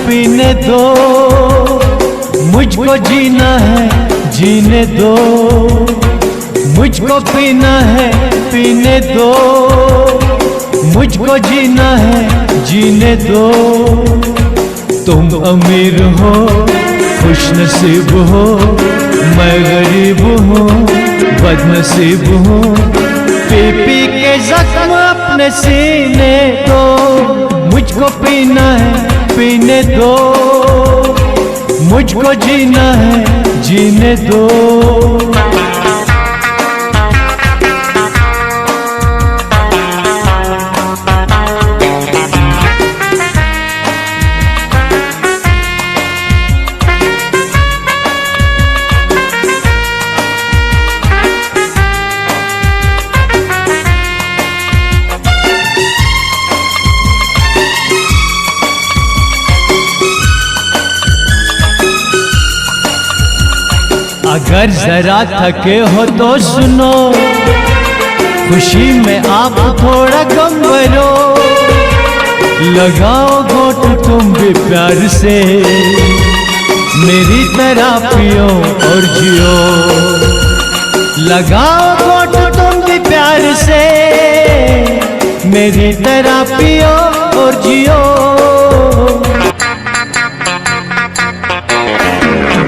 पीने दो, मुझको जीना है जीने दो, मुझको पीना है पीने दो, मुझको जीना है जीने दो। तुम अमीर हो खुश नसीब हो, मैं गरीब हूँ बदनसीब हूँ। पी पी के जख्म अपने सीने दो, मुझको पीना है पीने दो, मुझको जीना है जीने दो। अगर जरा थके हो तो सुनो, खुशी में आप थोड़ा गम भरो, लगाओ घोट तुम भी प्यार से, मेरी तरह पियो और जियो। लगाओ घोट तुम भी प्यार से, मेरी तरह पियो और जियो।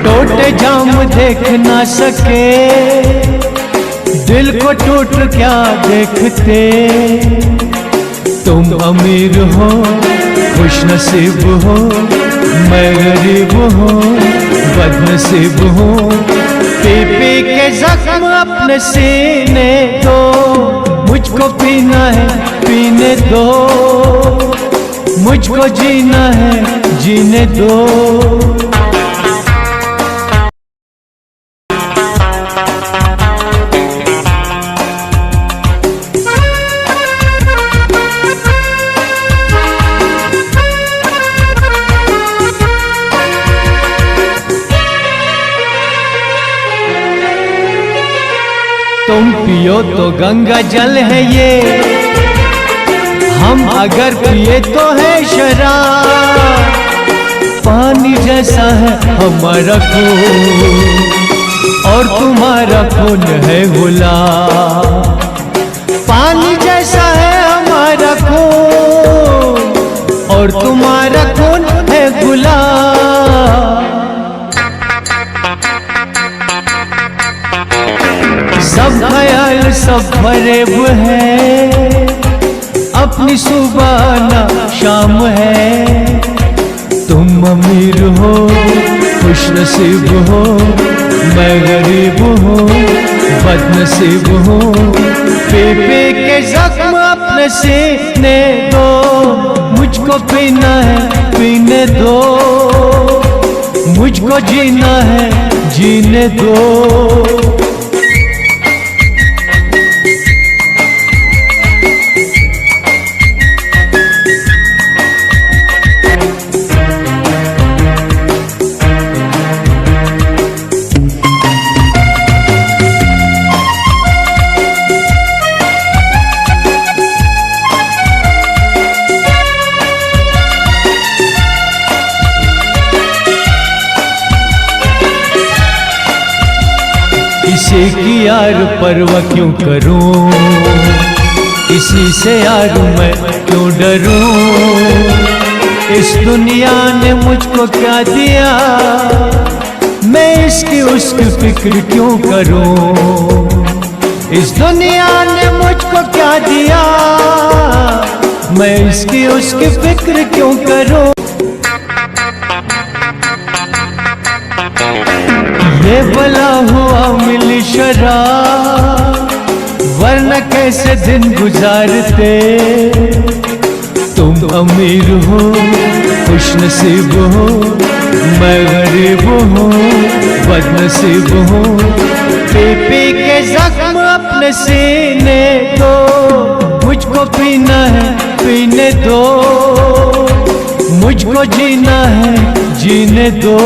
टूटे जाम देख ना सके, दिल को टूट क्या देखते। तुम अमीर हो खुश नसीब हो, मैं गरीब हूँ बदनसीब हूँ। पी पी के जख्म अपने सीने दो, मुझको पीना है पीने दो, मुझको जीना है जीने दो। तुम पियो तो गंगा जल है ये, हम अगर पिए तो है शराब। पानी जैसा है हमारा खून और तुम्हारा खून है गुलाब। पानी जैसा है हमारा खून और तुम्हारा खून है गुलाब। सब ख्याल सब फरेब है, अपनी सुबह ना शाम है। तुम अमीर हो खुश नसीब हो, मैं गरीब हूँ बदनसीब हूँ। पी पी के जख्म अपने सीने दो, मुझको पीना है पीने दो, मुझको जीना है जीने दो। किसी की यार परवाह क्यों करूं, इसी से यार मैं क्यों डरूं। इस दुनिया ने मुझको क्या दिया, मैं इसकी उसकी फिक्र क्यों करूं। इस दुनिया ने मुझको क्या दिया, मैं इसकी उसकी फिक्र क्यों करूं। ये भला हुआ मिली शराब, वरना कैसे दिन गुजारते। तुम अमीर हो खुश नसीब हो, मैं गरीब हूँ बदनसीब हूँ। पी पी के जख्म अपने सीने दो, मुझको पीना है पीने दो, मुझको जीना है जीने दो।